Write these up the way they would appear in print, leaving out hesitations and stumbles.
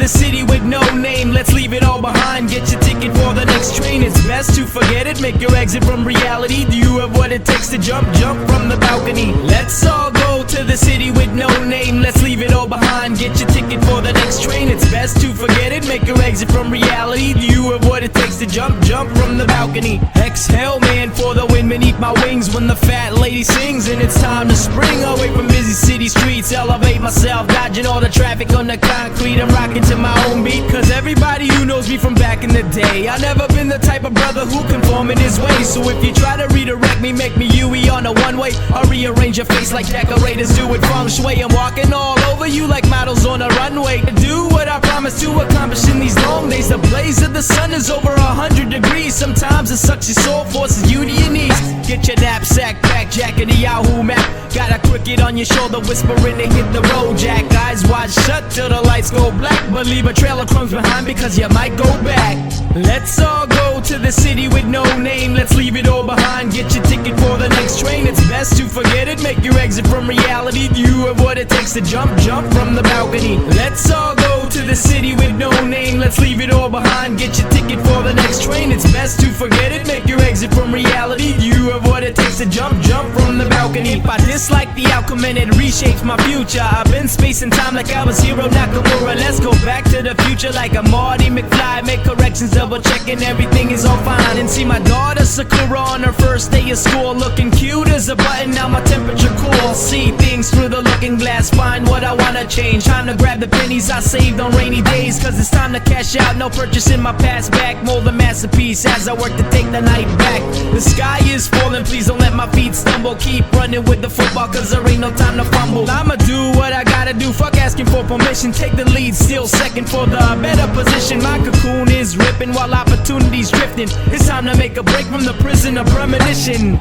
the city with no name, let's leave it all behind. Get your ticket for the next train, it's best to forget it. Make your exit from reality. Do you have what it takes to jump from the balcony? Let's all go to the city with no name, let's leave it all behind. Get your ticket for the next train, it's best to forget it. Make your exit from reality. Do you have what it takes to jump from the balcony? Exhale, man, for the wind beneath my wings when the fat lady sings, and it's time to spring away from busy city streets. Elevate myself, dodging all the traffic on the concrete. I'm rocking to my own beat, cause everybody who knows me from back in the day, I never been the type of brother who conform in his way. So if you try to redirect me, make me Yui on a one-way. I'll rearrange your face like decorators do with feng shui. I'm walking all over you like models on a runway. Do what I promise to accomplish in these long days. The blaze of the sun is over 100 degrees. Sometimes it sucks your soul, forces you to your knees. Get your knapsack, pack, jacket, the Yahoo map. Got a cricket on your shoulder, whispering to hit the road, Jack. Eyes wide shut till the lights go black, but leave a trail of crumbs behind because you might go back. Let's all go to the city with no name, let's leave it all behind. Get your ticket for the next train, it's best to forget it. Make your exit from reality. Do you have what it takes to jump from the balcony? Let's all go to the city with no name, let's leave it all behind. Get your ticket for the next train, it's best to forget it. Make your exit from reality. Do you have what it takes to jump from the balcony? If I dislike the outcome and it reshapes my future, I've been space and time like I was Hiro Nakamura. Let's go back to the future like a Marty McFly. Make corrections, double checking everything is all fine. And see my daughter Sakura on her first day of school, looking cute as a button, now my temperature cool. See things through the looking glass, find what I wanna change. Time to grab the pennies I saved on rainy days, cause it's time to cash out. No purchasing my past back, mold a masterpiece as I work to take the night back. The sky is falling, please don't let my feet stumble. Keep running with the football cause there ain't no time to fumble. I'ma do what I gotta do, fuck asking for permission. Take the lead, still second for the better position. My cocoon is ripping while opportunity's drifting. It's time to make a break from the prison of premonition.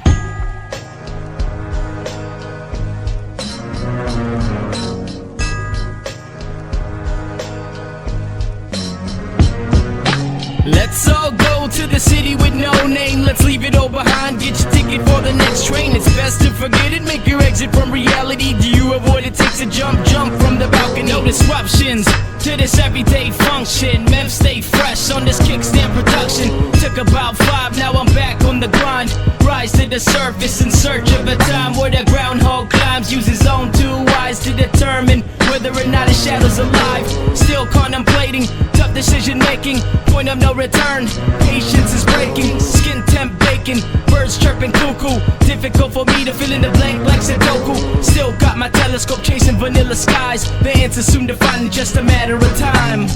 Let's all go to the city with no name, let's leave it all behind. Get your ticket for the next train, it's best to forget it. Make your exit from reality. Do you have what it takes to jump from the balcony? No disruptions to this everyday function. Memphis stay fresh on this kickstand production. Took about 5, now I'm back on the grind. Rise to the surface in search of a time where the groundhog climbs. Use his own 2 eyes to determine whether or not his shadow's alive. Still contemplating, tough decision making, point of no return. Patience is breaking, skin temp baking, birds chirping cuckoo. Difficult for me to fill in the blank like Sudoku. Still got my telescope chasing vanilla skies. The answer's soon to find in just a matter of time.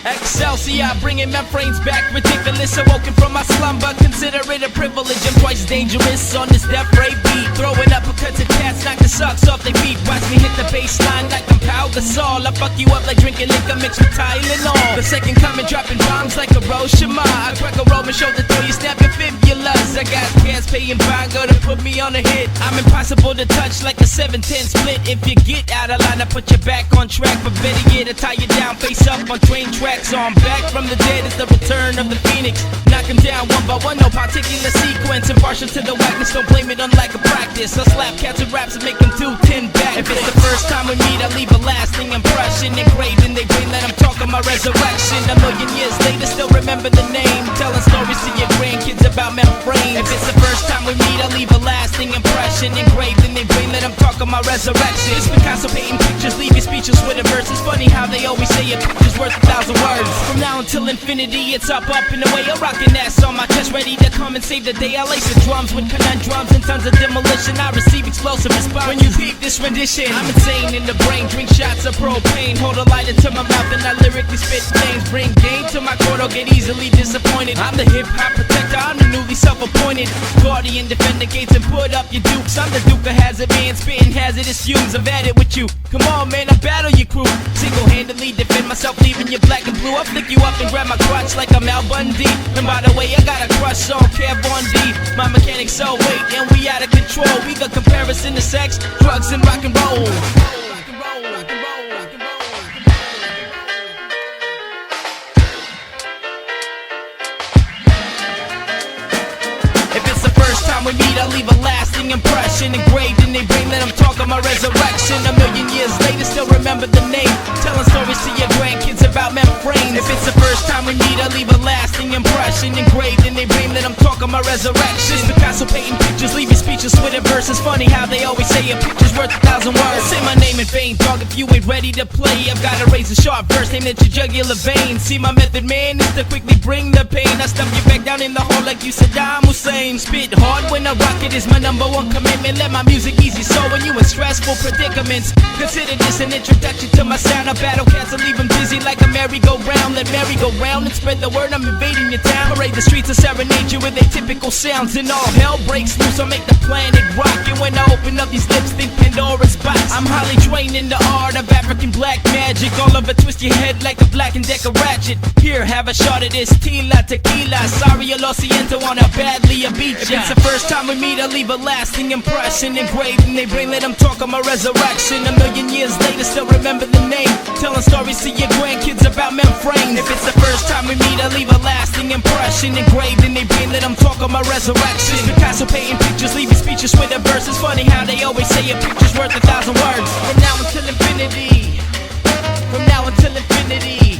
Excelsior, bringing my brains back, ridiculous. Awoken from my slumber, consider it a privilege. I'm twice dangerous on this death ray beat. Throwing uppercuts at cats, knock the socks off their feet. Watch me hit the baseline like I'm Pau Gasol. I fuck you up like drinking liquor mixed with Tylenol. The second coming, dropping bombs like a Hiroshima. I crack a Roman shoulder throw you, snap your fibulas. I got gas paying bongo to put me on a hit. I'm impossible to touch like a 7-10 split. If you get out of line, I put you back on track. But better yet, I tie you down face up on train tracks. So I'm back from the dead, it's the return of the phoenix. Knock him down one by one, no particular sequence. Impartial to the whackness, don't blame it on lack of practice. I slap cats with raps and make them do 10 back. If it's the first time we meet, I leave a lasting impression. Engraved in their brain that I'm talking my resurrection. A million years later, still remember the name. Telling stories to your grandkids about membranes. If it's the first time we meet, I leave a lasting impression. Engraved in their brain that I'm talking my resurrection. It's Picasso painting pictures, leave you speechless with a verse. It's funny how they always say a picture's worth 1,000 words. From now until infinity, it's up and away. I'm rocking ass on my chest, ready to come and save the day. I lace the drums with conundrums and tons of demolition. I receive explosive response when you peep this rendition. I'm insane in the brain, drink shots of propane. Hold a lighter to my mouth and I lyrically spit names. Bring game to my court, I'll get easily disappointed. I'm the hip-hop protector, I'm the newly self-appointed guardian, defender gates and put up your dukes. I'm the Duke of Hazard man, spitting hazardous fumes. I've had it with you, come on man, I battle your crew. Single-handedly defend myself, leaving you black and blue. I flick you up and grab my crotch like I'm Al Bundy. And by the way, I got a crush on Kev on D. My mechanic's so weight and we out of control. We got comparison to sex, drugs and rock and roll. time we meet, I leave a lasting impression engraved in their brain that I'm talking my resurrection. A million years later, still remember the name, telling stories to your grandkids about Memphis. If it's the first time we meet, I leave a lasting impression engraved in their brain that I'm talking my resurrection. Picasso painting pictures, leave you speechless with a verse. It's funny how they always say a picture's worth 1,000 words. Say my name in vain, dog, if you ain't ready to play. I've got a razor sharp verse aimed at your jugular vein. See, my method, man, is to quickly bring the pain. I stuff you back down in the hole like you Saddam Hussein. Spit hard when I rock it is my #1 commitment. Let my music ease your soul when you in stressful predicaments. Consider this an introduction to my sound. I battle cats and leave them dizzy like a merry-go-round. Let merry go round and spread the word, I'm invading your town. Parade the streets and serenade you with atypical sounds. And all hell breaks loose, I make the planet rock. And when I open up these lips, think Pandora's box. I'm highly trained in the art of African black magic. All of it twist your head like a Black and Decker ratchet. Here, have a shot of this Tila Tequila. Sorry, lo siento on how badly I beat ya. If it's the first time we meet, I leave a lasting impression engraved in their brain that I'm talking my resurrection. A million years later, still remember the name, telling stories to your grandkids about Memphis. If it's the first time we meet, I leave a lasting impression engraved in their brain that I'm talking my resurrection. Picasso painting pictures, leave you speechless with a verse. It's funny how they always say a picture's worth 1,000 words. From now until infinity, from now until infinity,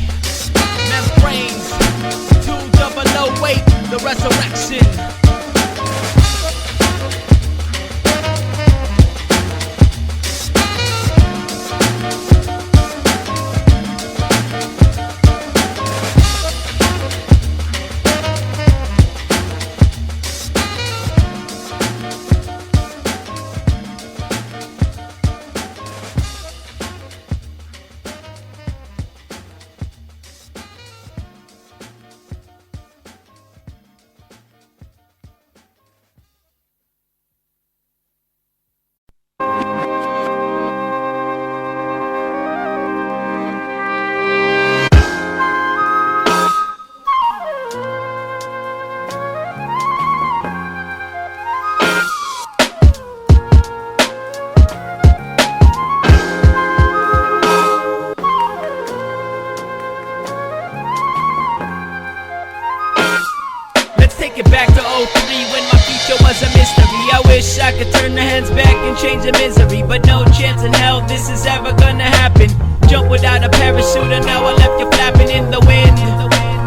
Memphis, 2008, the resurrection. Take it back to 03 when my future was a mystery. I wish I could turn the hands back and change the misery, but no chance in hell this is ever gonna happen. Jump without a parachute and now I left you flapping in the wind.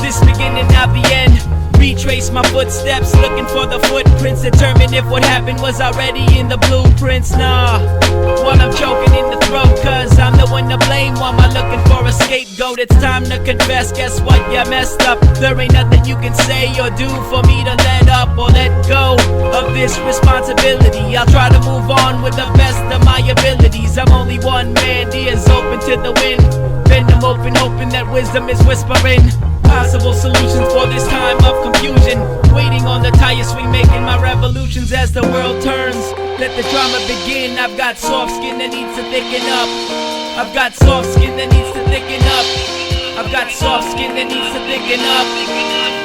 This beginning, not the end. Retrace my footsteps, looking for the footprints. Determine if what happened was already in the blueprints. Nah, while I'm choking in the throat, cause I'm the one to blame. Why am I looking for a scapegoat? It's time to confess, guess what, you messed up. There ain't nothing you can say or do for me to let up or let go of this responsibility. I'll try to move on with the best of my abilities. I'm only one man, ears open to the wind. Bend them open, hoping that wisdom is whispering possible solutions for this time of confusion. Waiting on the tire swing, making my revolutions as the world turns. Let the drama begin. I've got soft skin that needs to thicken up. I've got soft skin that needs to thicken up. I've got soft skin that needs to thicken up.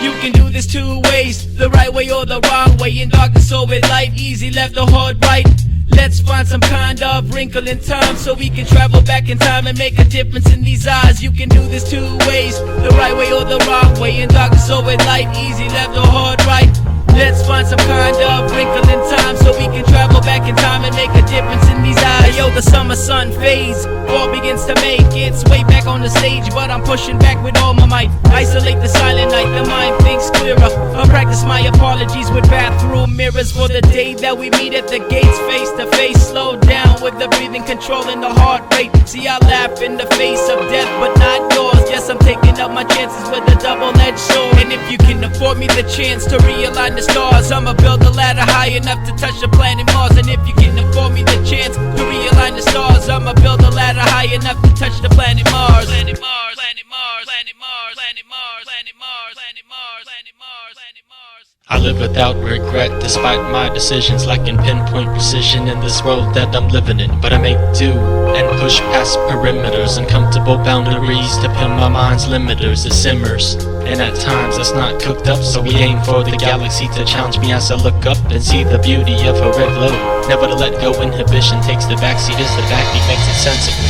You can do this two ways, the right way or the wrong way. In darkness or with light, easy left or hard right. Let's find some kind of wrinkle in time so we can travel back in time and make a difference in these eyes. You can do this two ways, the right way or the wrong way. In darkness or with light, easy left or hard right. Let's find some kind of wrinkle in time so we can travel back in time and make a difference in these eyes. Yo, the summer sun fades, fall begins to make its way back on the stage, but I'm pushing back with all my might. Isolate the silent night, the mind thinks clearer. I'll practice my apologies with bathroom mirrors for the day that we meet at the gates face to face. Slow down with the breathing, controlling the heart rate. See, I laugh in the face of death, but not yours. Yes, I'm taking up my chances with a double-edged sword. And if you can afford me the chance to realign the stars, I'ma build a ladder high enough to touch the planet Mars. And if you can afford me the chance to realign the stars, I'ma build a ladder high enough to touch the planet Mars. Planet Mars, planet Mars, planet Mars, planet Mars, planet Mars, planet Mars, planet Mars, planet Mars. I live without regret despite my decisions, lacking pinpoint precision in this world that I'm living in. But I make do and push past perimeters, uncomfortable boundaries to pin my mind's limiters. It simmers, and at times it's not cooked up, so we aim for the galaxy to challenge me as I look up and see the beauty of a red glow. Never to let go, inhibition takes the backseat as the backbeat makes it sensible.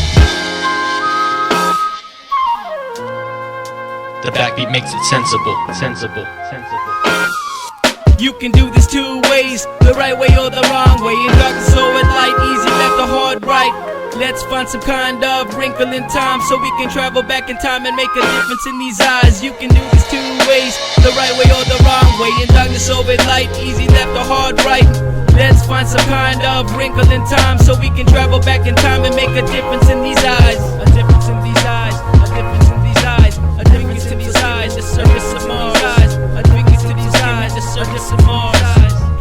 The backbeat makes it sensible, sensible, sensible. You can do this two ways, the right way or the wrong way. In darkness or in light, easy left or hard right. Let's find some kind of wrinkle in time so we can travel back in time and make a difference in these eyes. You can do this two ways, the right way or the wrong way. In darkness or in light, easy left or hard right. Let's find some kind of wrinkle in time so we can travel back in time and make a difference in these eyes. A difference in these eyes, a difference in these eyes, a difference in these eyes, the surface of Mars. A difference in these eyes, the surface of Mars.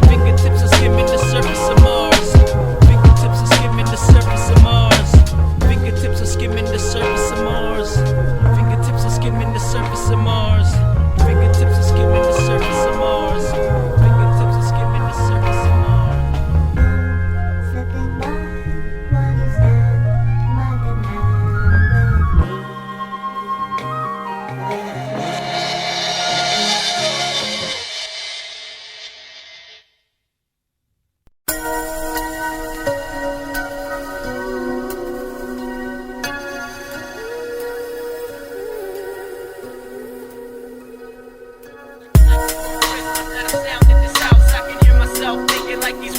Fingertips are skimming the surface of Mars. Fingertips are skimming the surface of Mars. Fingertips are skimming the surface of Mars. Fingertips are skimming the surface of Mars. Fingertips are skimming the surface of Mars. Fingertips are skimming the surface of Mars. Slipping by, what is that? Mother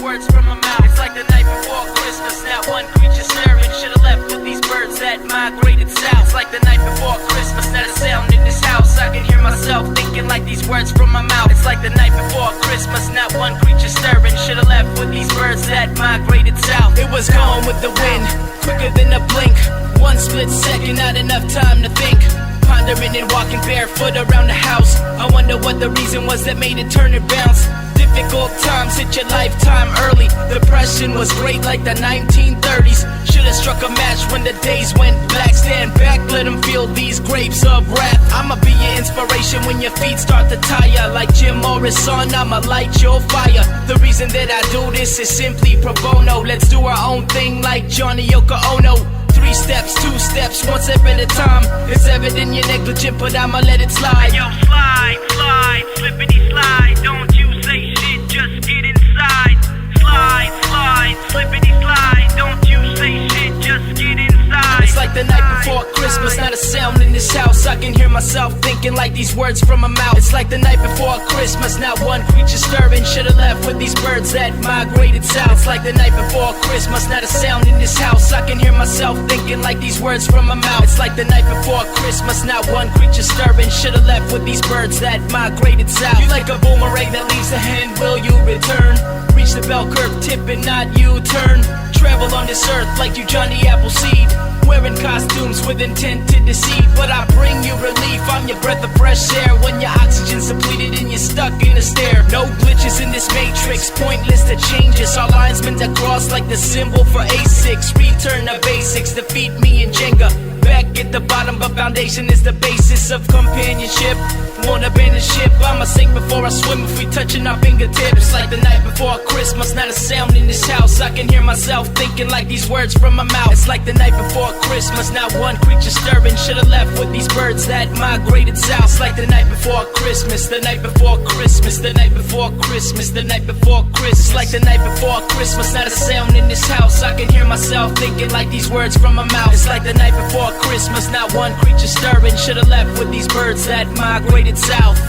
Words from my mouth. It's like the night before Christmas. Not one creature stirring. Should've left with these birds that migrated south. It's like the night before Christmas. Not a sound in this house. I can hear myself thinking like these words from my mouth. It's like the night before Christmas. Not one creature stirring. Should've left with these birds that migrated south. It was gone with the wind, quicker than a blink. One split second, not enough time to think. Pondering and walking barefoot around the house. I wonder what the reason was that made it turn and bounce. Difficult times hit your lifetime early. Depression was great like the 1930s. Should've struck a match when the days went black. Stand back, let them feel these grapes of wrath. I'ma be your inspiration when your feet start to tire. Like Jim Morrison, I'ma light your fire. The reason that I do this is simply pro bono. Let's do our own thing like Johnny Yoko Ono. 3 steps, 2 steps, 1 step at a time. It's evident you're negligent, but I'ma let it slide. Yo, slide, slide, slippity slide. Don't you say shit, just get inside. Slide, slide, slippity slide. Don't you say shit, just get inside. It's like the night before Christmas, not a sound in this house. I can hear myself thinking like these words from my mouth. It's like the night before Christmas, not one creature stirring. Should've left with these birds that migrated south. It's like the night before Christmas, not a sound in this house. I can hear myself thinking like these words from my mouth. It's like the night before Christmas, not one creature stirring. Should've left with these birds that migrated south. You like a boomerang that leaves a hand, will you return? Reach the bell curve tip and not U-turn. Travel on this earth like you Johnny Appleseed. Wearing costumes with intent to deceive, but I bring you relief. I'm your breath of fresh air when your oxygen's depleted and you're stuck in a stare. No glitches in this matrix, pointless to change us. Our lines meant to cross like the symbol for A6. Return to basics, defeat me in Jenga. Back at the bottom, but foundation is the basis of companionship. Won't abandon ship, I'ma sink before I swim if we touching our fingertips. Like the night before Christmas, not a sound in this house. I can hear myself thinking like these words from my mouth. It's like the night before Christmas, not one creature stirring. Should've left with these birds that migrated south. It's like the night before Christmas, the night before Christmas, the night before Christmas, the night before Christmas. It's like the night before Christmas, not a sound in this house. I can hear myself thinking like these words from my mouth. It's like the night before Christmas, not one creature stirring. Should've left with these birds that migrated south.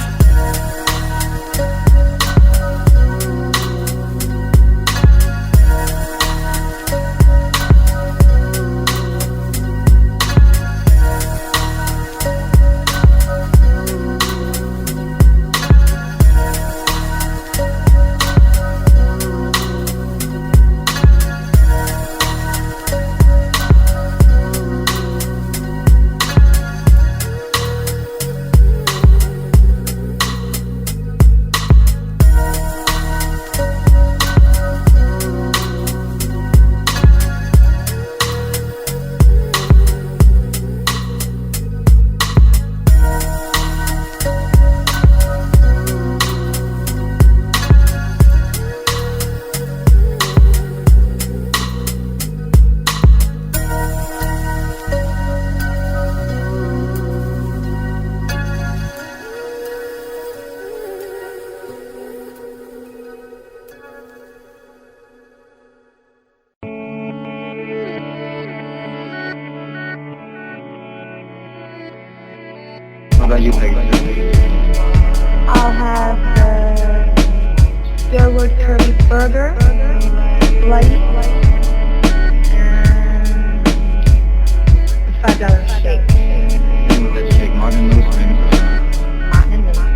What about you, Peggy? I'll have the there were turkey burger, light, and $5 shake. And with that shake, Martin Luther King. Martin Luther.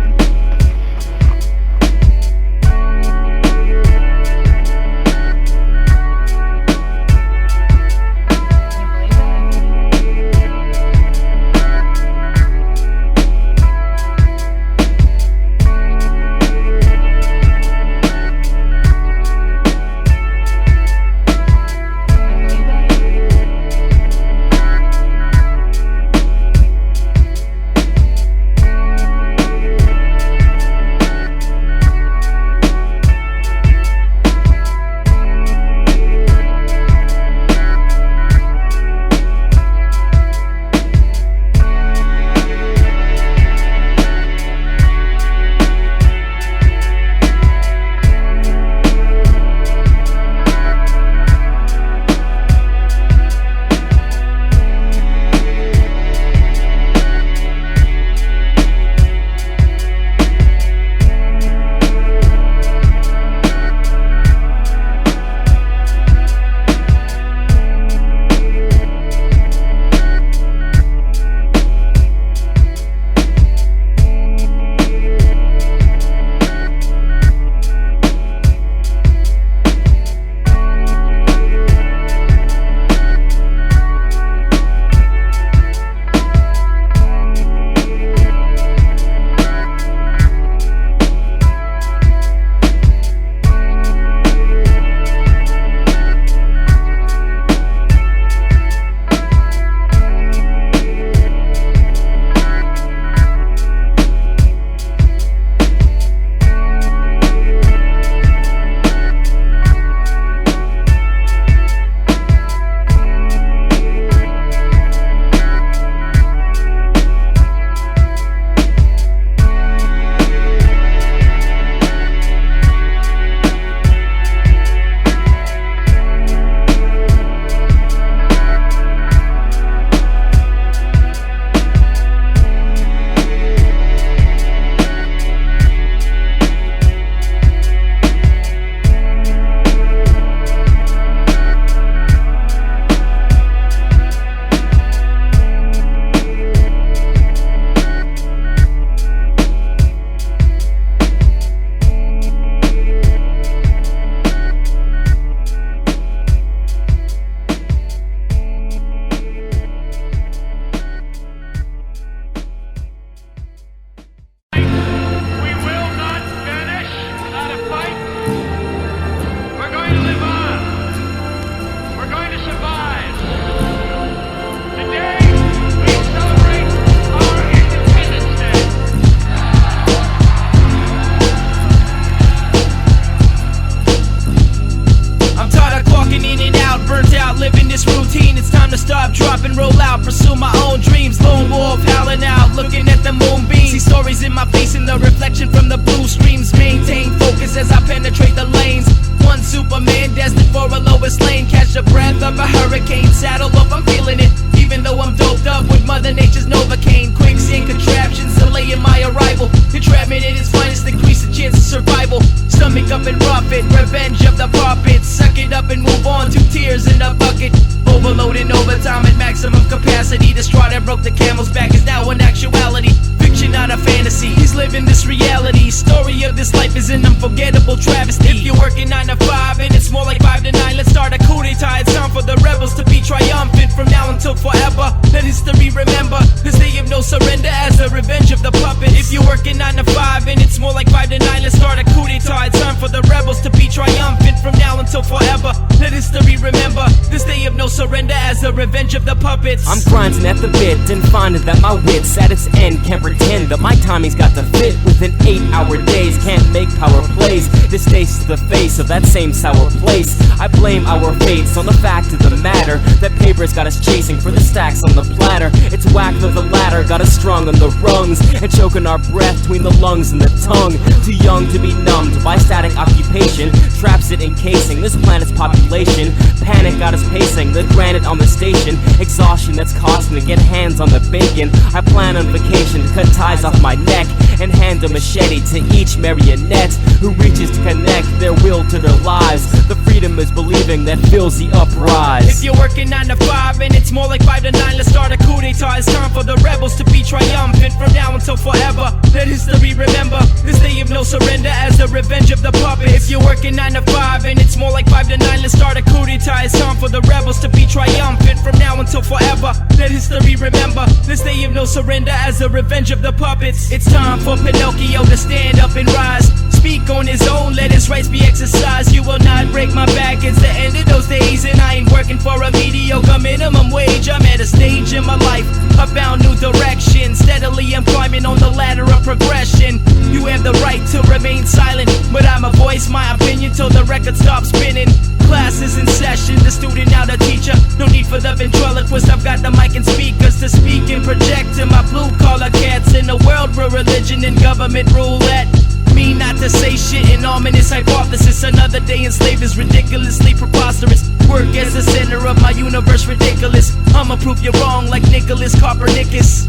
I'm grinding at the bit and finding that my wit's at its end. Can't pretend that my timing's got to fit within 8-hour days. Can't make power plays. This stays to the face of that same sour place. I blame our fates on the fact of the matter that paper's got us chasing for the stacks on the platter. It's whack of the ladder, got us strung on the rungs and choking our breath between the lungs and the tongue. Too young to be numbed by static occupation. Traps it planet encasing this planet's population. Panic got us pacing, the granite on the station. Exhaustion that's costing to get hands on the bacon. I plan on vacation to cut ties off my neck and hand a machete to each marionette who reaches to connect their will to their lives. The freedom is believing that fills the uprise. If you're working 9 to 5 and it's more like 5 to 9, let's start a coup d'etat. It's time for the rebels to be triumphant from now until forever. Let history remember this day of no surrender as the revenge of the puppet. If you're working 9 to 5 and it's more like 5 to 9, let's start a coup d'etat. It's time for the rebels to be triumphant from now until forever. Let history remember this day of no surrender as the revenge of the puppets. It's time for Pinocchio to stand up and rise. Speak on his own, let his rights be exercised. You will not break my back, it's the end of those days. And I ain't working for a mediocre minimum wage. I'm at a stage in my life, I found new direction. Steadily I'm climbing on the ladder of progression. You have the right to remain silent, but I'ma voice my opinion till the record stops spinning. Class is in session, the student now the teacher. No need for the ventriloquist, I've got the mic and speakers to speak and project to my blue collar cats. In a world where religion and government rule at me not to say shit, an ominous hypothesis. Another day enslaved is ridiculously preposterous. Work as the center of my universe, ridiculous. I'ma prove you wrong like Nicholas Copernicus.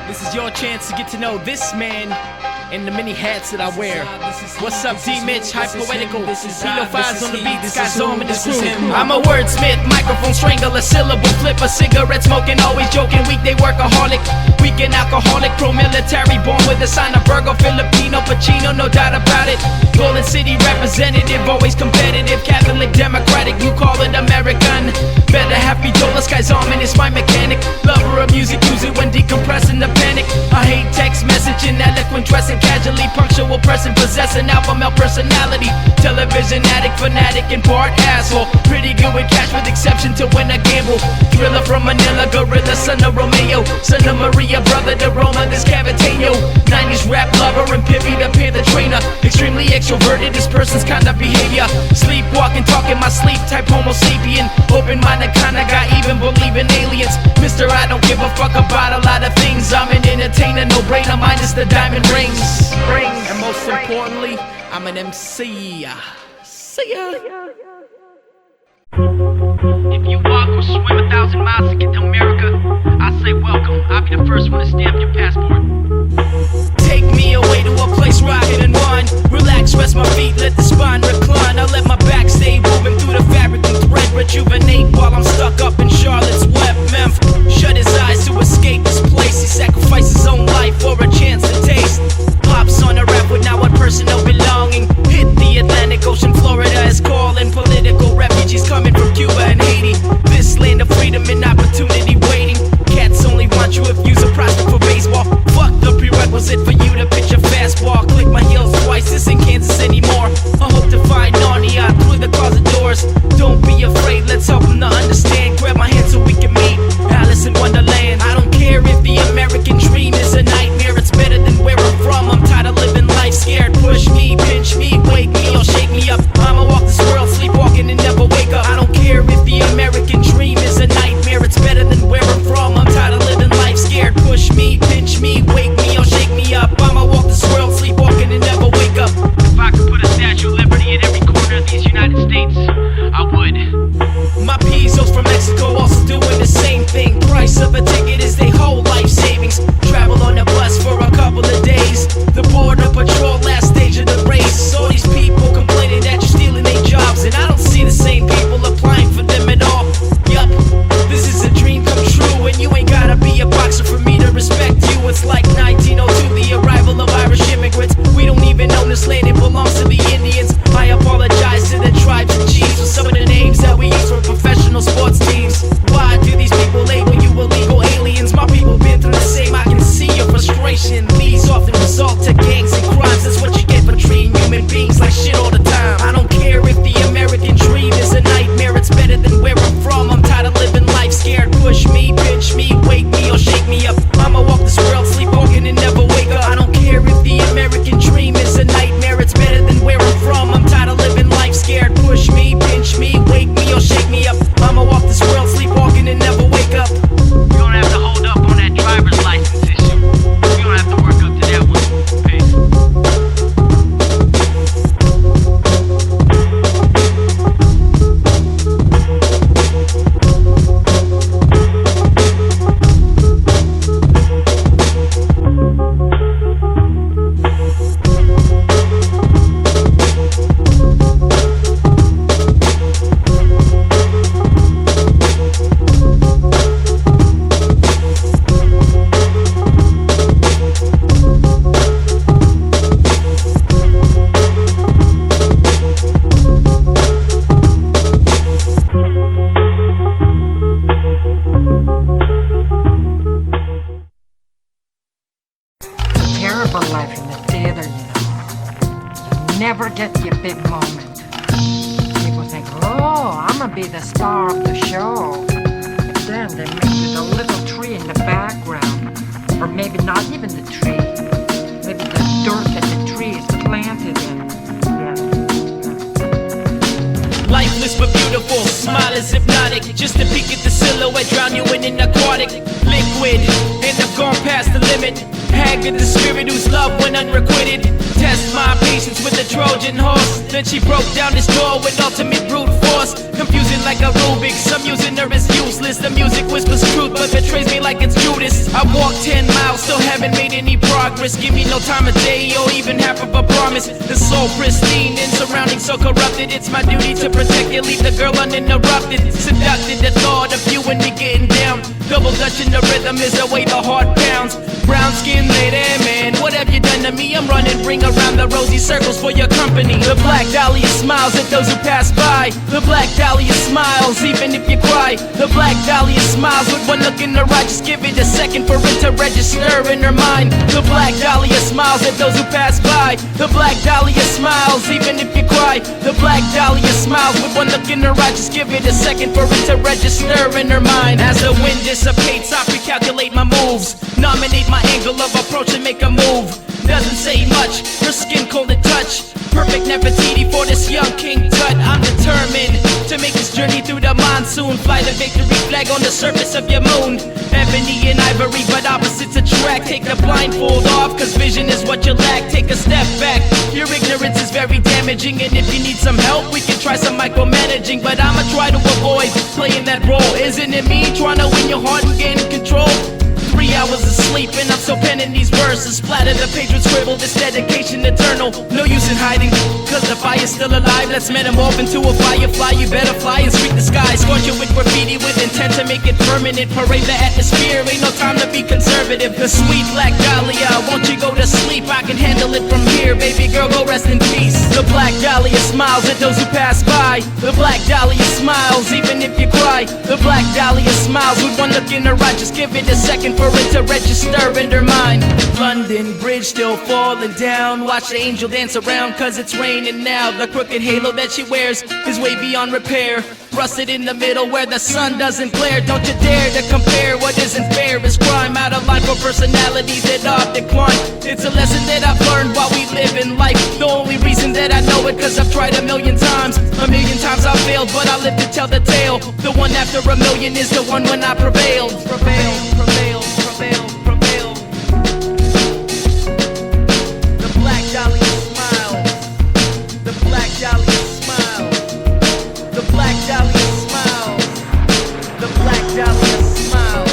This is your chance to get to know this man and the many hats that I wear. What's up, D Mitch? High poetical. Pedophiles on the beat, this guy's on with his crew. I'm a wordsmith, microphone strangler, syllable flipper, cigarette smoking, always joking, weekday workaholic, weekend alcoholic, pro-military, born with a sign of Virgo, Filipino, Pacino, no doubt about it. Golden City representative, always competitive, Catholic, Democratic, you call it American. Better happy Jolas, guy's ominous, my mechanic. Lover of music, use it when decompressing the panic. I hate text messaging, eloquent dressing casually, punctual person, possessing alpha male personality. Television addict, fanatic, and part asshole. Pretty good with cash with exception to when I gamble. Thriller from Manila, gorilla, son of Romeo, son of Maria, brother to Roma, this Cavitano. 90s rap lover and Pippi the Panther trainer. Extremely extroverted, this person's kind of behavior. Sleepwalking, talking my sleep, type homo sapien. Open-minded kinda guy, even believe in aliens. Mister, I don't give a fuck about a lot of things. I'm an entertainer, no brainer, minus the diamond rings. And most importantly, I'm an MC. See ya. If you walk or swim 1,000 miles to get to America, I say welcome. I'll be the first one to stamp your passport. Take me away to a place where I can unwind. Relax, rest my feet, let the spine recline. I let my back stay woven through the fabric and thread. Rejuvenate while I'm stuck up in Charlotte's Web. Memphis, shut his eyes to escape this place. He sacrificed his own life for a chance to taste. Pops on a rap with now a personal belonging. Hit the Atlantic Ocean, Florida is calling. Political refugees coming from Cuba and Haiti. This land of freedom and opportunity waiting. Cats only want you if you're a prospect for baseball. Fuck the prerequisite for you to pitch a fastball. Click my heels twice, this ain't Kansas anymore. I hope to find Narnia through the closet doors. Don't be afraid, let's help them to understand. Grab my hand so we can meet Alice in Wonderland. I don't care if the American dream is a nightmare, it's better than where I'm from. I'm tired of living life scared. Push me, pinch me, wake me or shake me up. I'ma walk this world sleepwalking and never wake up. I don't care if the American dream is a nightmare, it's better than where I'm from. I'm tired of living life scared. Push me, pinch me, wake me or shake me up. I'ma walk this world sleepwalking and never wake up. If I could put a Statue of Liberty in every corner of these United States, I would. My P's from professional sports teams. Why do these people label you illegal aliens? My people been through the same, I can see your frustration. These often result to gangs and crimes. That's what you get for treating human beings like shit all the time. I don't care if the American dream is a nightmare, it's better than where I'm from. I'm tired of living life scared. Push me, pinch me, wake me or shake me up. I'ma walk this world sleepwalking and never wake up. I don't care if the American dream is a nightmare, it's better than where I'm from. I'm tired of living life scared. Push me, pinch me, wake me or shake me up. I'ma walk this world sleepwalking and never wake up. You don't have to hold up on that driver's license issue. You don't have to work up to that one. Peace. Terrible life in the theater, you know. You never get your big moment. People think, oh, I'm gonna be the star of the show. But then they make you the little tree in the background. Or maybe not even the tree. Maybe the dirt that the tree is planted in. Lifeless but beautiful, smile is hypnotic. Just a peek at the silhouette, drown you in an aquatic liquid. And I've gone past the limit. Haggard the spirit whose love went unrequited. Test my patience with a Trojan horse. Then she broke down this door with ultimate brute force. Confusing like a Rubik, some using her as useless. The music whispers truth but betrays me like it's Judas. I walked 10 miles, still haven't made any progress. Give me no time of day or even half of a promise. The soul pristine and surroundings so corrupted. It's my duty to protect you, leave the girl uninterrupted. Seducted the thought of you and me getting down. Double Dutch in the rhythm is the way the heart pounds. Brown skin lady, man, what have you done to me? I'm running, ring around the rosy circles for your company. The black dahlia smiles at those who pass by. The black dahlia smiles even if you cry. The black dahlia smiles with one look in her eye. Just give it a second for it to register in her mind. The black dahlia smiles at those who pass by. The black dahlia smiles even if you cry. The black dahlia smiles with one look in her eye. Just give it a second for it to register in her mind. As the wind dissipates, I recalculate my moves. Nominate my angle of approach and make a move. Doesn't say much, her skin cold to touch. Perfect Nefertiti for this young King Tut. I'm determined to make this journey through the monsoon. Fly the victory flag on the surface of your moon. Ebony and ivory, but opposites attract. Take the blindfold off, cause vision is what you lack. Take a step back, your ignorance is very damaging. And if you need some help, we can try some micromanaging. But I'ma try to avoid playing that role. Isn't it me trying to win your heart and gain control? 3 hours of sleep and I'm still penning these verses. Splatter the page with scribble, this dedication eternal. No use in hiding, cause the fire's still alive. Let's metamorph into a firefly. You better fly and sweep the sky. Scorch it with graffiti with intent to make it permanent. Parade the atmosphere, ain't no time to be conservative. The sweet black dahlia, won't you go to sleep? I can handle it from here, baby girl, go rest in peace. The black dahlia smiles at those who pass by. The black dahlia smiles even if you cry. The black dahlia smiles with one look in her eye. Just give it a second for it to register in her mind. London Bridge still falling down. Watch the angel dance around cause it's raining now. The crooked halo that she wears is way beyond repair. Rusted in the middle where the sun doesn't glare. Don't you dare to compare what isn't fair is crime. Out of line for personalities that are decline. It's a lesson that I've learned while we live in life. The only reason that I know it cause I've tried a million times. A million times I've failed but I live to tell the tale. The one after a million is the one when I prevailed. Prevail, prevail, prevail, prevail. The black dahlia smiles. The black dahlia smiles. The black dahlia smiles. The black dahlia smiles.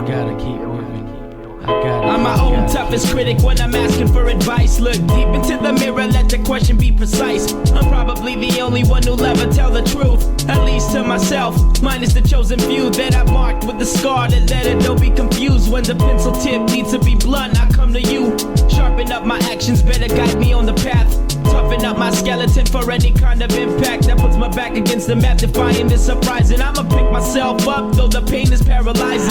gotta keep moving. I'm my own toughest critic when I'm asking for advice. Look deep into the mirror, let the question be precise. I'm probably the only one who'll ever tell the truth, at least to myself. Mine is the chosen few that I've marked with the scar that let it don't be confused. When the pencil tip needs to be blunt, I come to you. Sharpen up my actions, better guide me on the path. Toughen up my skeleton for any kind of impact that puts my back against the map, defying the surprise. And I'ma pick myself up, though the pain is paralyzing.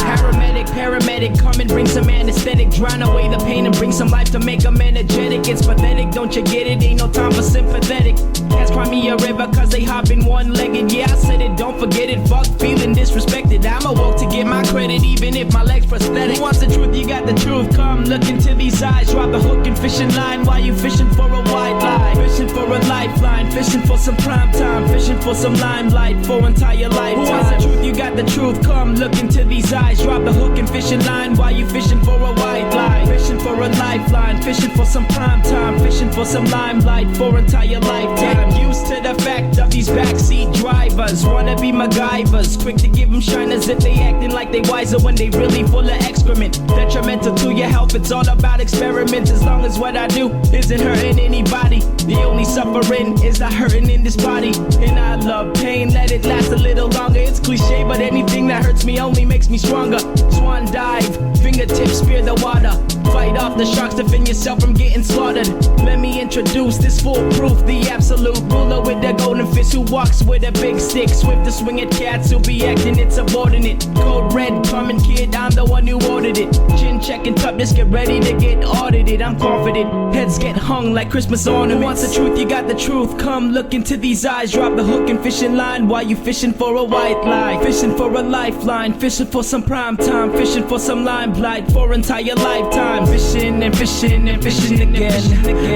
Paramedic, come and bring some anesthetic. Drown away the pain and bring some life to make them energetic. It's pathetic, don't you get it? Ain't no time for sympathetic. Cats cry me a river cause they hop in one-legged. Yeah, I said it, don't forget it. Fuck feeling disrespected. I'm awoke to get my credit, even if my leg's prosthetic. Who wants the truth? You got the truth. Come look into these eyes. Drop the hook and fishing line while you fishing for a wide line. Fishing for a lifeline, fishing for some prime time, fishing for some limelight for entire lifetime. Who wants the truth? You got the truth. Come look into these eyes. Drop the hook and fishing line while you fishing for a wide line. Fishing for a lifeline, fishing for some prime time, fishing for some limelight for entire lifetime. Used to the fact of these backseat drivers, wanna be MacGyvers, quick to give them shiners if they acting like they wiser when they really full of excrement. Detrimental to your health, it's all about experiments. As long as what I do isn't hurting anybody, the only suffering is the hurting in this body. And I love pain, let it last a little longer. It's cliche, but anything that hurts me only makes me stronger. Swan dive, fingertips spear the water. Fight off the sharks, defend yourself from getting slaughtered. Let me introduce this foolproof, the absolute ruler with the golden fist who walks with a big stick. Swift to swing at cats who be acting insubordinate. Code red, coming kid, I'm the one who ordered it. Chin checking toughness, get ready to get audited. I'm confident, heads get hung like Christmas ornaments. Who wants the truth? You got the truth. Come look into these eyes. Drop the hook and fishing line while you fishing for a white line. Fishing for a lifeline, fishing for some prime time, fishing for some limelight for entire lifetime. Fishing and fishing and fishing again.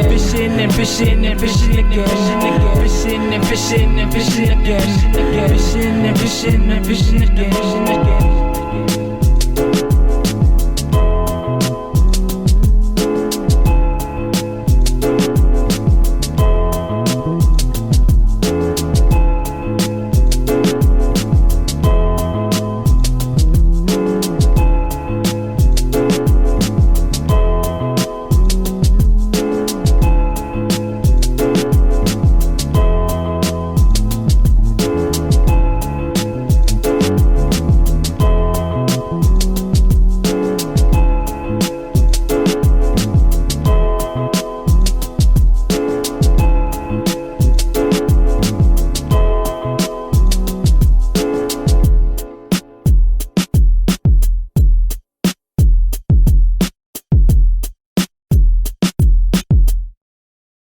Fishing and fishing and fishing again. Fishing and fishing and fishing again. Fishing and fishing and fishing again.